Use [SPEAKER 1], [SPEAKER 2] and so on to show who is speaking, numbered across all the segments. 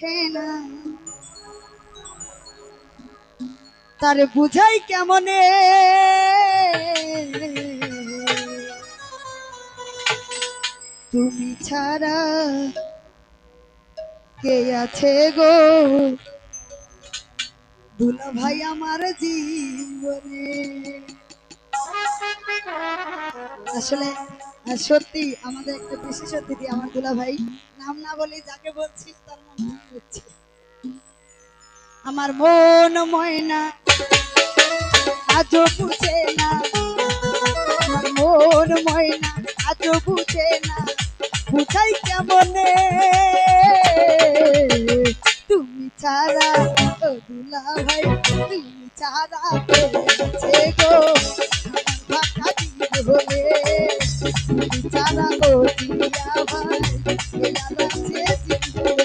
[SPEAKER 1] ওঠে না, তারে বুঝাই কেমনে তুমি ছাড়া কে আছে গো দুলা ভাই আমার জীবনে। আসলে সত্যি আমাদের একটা বিশেষ অতিথি আমার দুলা ভাই, নাম না বলে যাকে বলছি তার নাম হচ্ছে আমার মন ময়না, আজও বুঝে না আমার মন ময়না, আজও বুঝে না বুঝাই কেমনে তুমি ছাড়া ও দুলা ভাই তুমি ছাড়া কে আছে গো ফাঁকা জীবনে তুমি ছাড়া ও দিয়া ভাই কে আর আছে জীবনে।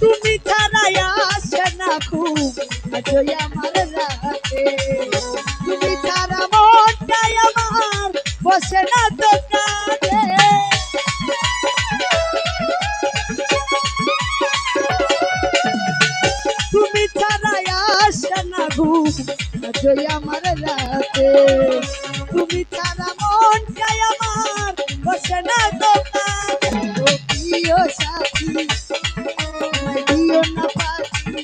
[SPEAKER 1] তুমি ছাড়াই আসে না খুব আজই আমার রাতে, তুমি ছাড়া মনটাই আমার বসে না তো কাঁদে। তুমি ছাড়াই আসে না ঘুম আজই আমার রাতে, তুমি ছাড়া মনটাই আমার বসে না তো কাঁদে। ও প্রিয় সাথী আমায় দিও না পাখি,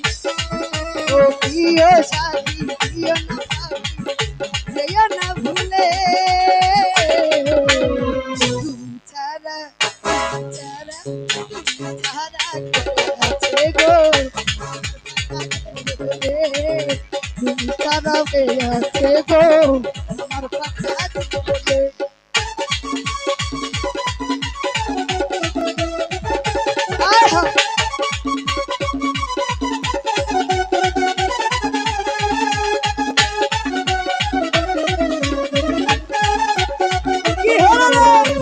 [SPEAKER 1] ও প্রিয় সাথী দিও না পাখি, যেও না ভুলে তুমি ছাড়া ছাড়া ছাড়া কে আছে গো তুমি ছাড়া কে আছে গো আমার ফাঁকা জীবনে। আয় হায় কি হলো রে?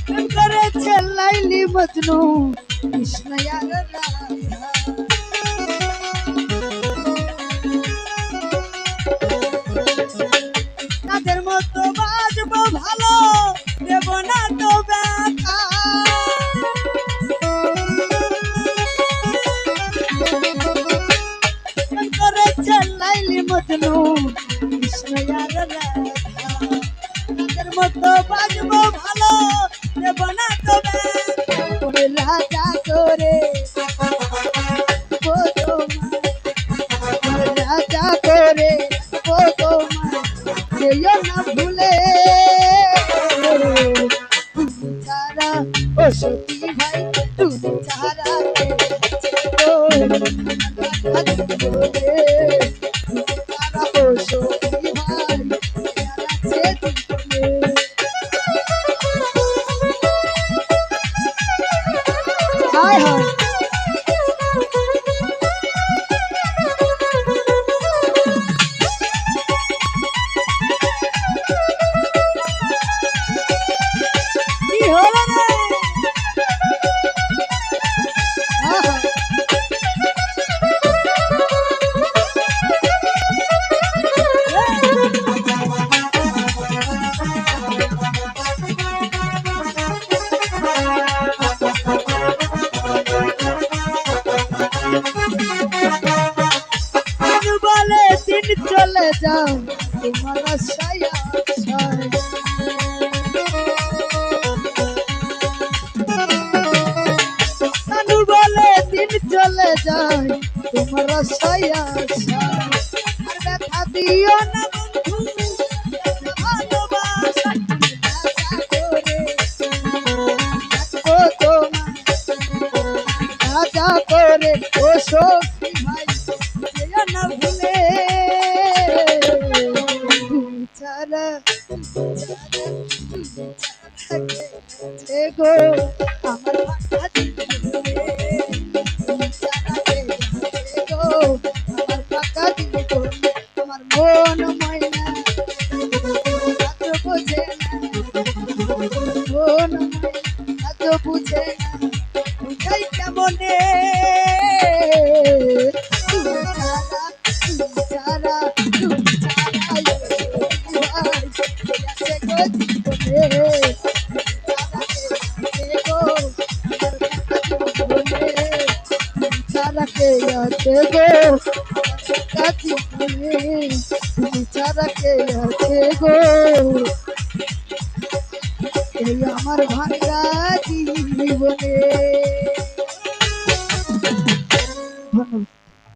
[SPEAKER 1] প্রেম করেছে লাইলি মজনু কৃষ্ণ আর রাধা, তাদের মতো বাজবো ভালো দেব না তো ব্যথা। প্রেম করেছে লাইলি মজনু কৃষ্ণ আর রাধা, তাদের মতো বাজবো ভালো দেব না তো ব্যথা। ওরে রাজা করে ও তোমার, রাজা করে ও তোমার যেও না ভুলে তুমি ছাড়া ও সতী ভাই তুমি ছাড়া কে আছে গো আমার জীবনে। তুমি ছাড়া ও সতী ভাই কে আর আছে জীবনে। হায় হায় কি হলো রে? আহা দিন বলে দিন চলে যাও তোমার ছায়া ছায়, দিন বলে দিন চলে যায় তোমার ছায়া ছায়। আর ব্যথা দিও না বন্ধু ভালোবাসা রাজা করে রাখবো তোমার, রাজা রে ও সখী ভাই যেও না ভুলে তুমি ছাড়া গো আমার ফাঁকা জীবনে তুমি ছাড়া কে আছে গো আমার ফাঁকা জীবনে আমার মন ময়না আজ বোঝে না মন ময়না আজ বুঝে না বুঝাই কেমনে তুমি ছাড়া তুমি ছাড়া তুমি ছাড়া ভাই আছে গো জীবনে ছাড়া কে আছে গো কাছি তুমি ছাড়া কে আছে গো এই আমার ভাঙা জীবনে। ধন্যবাদ।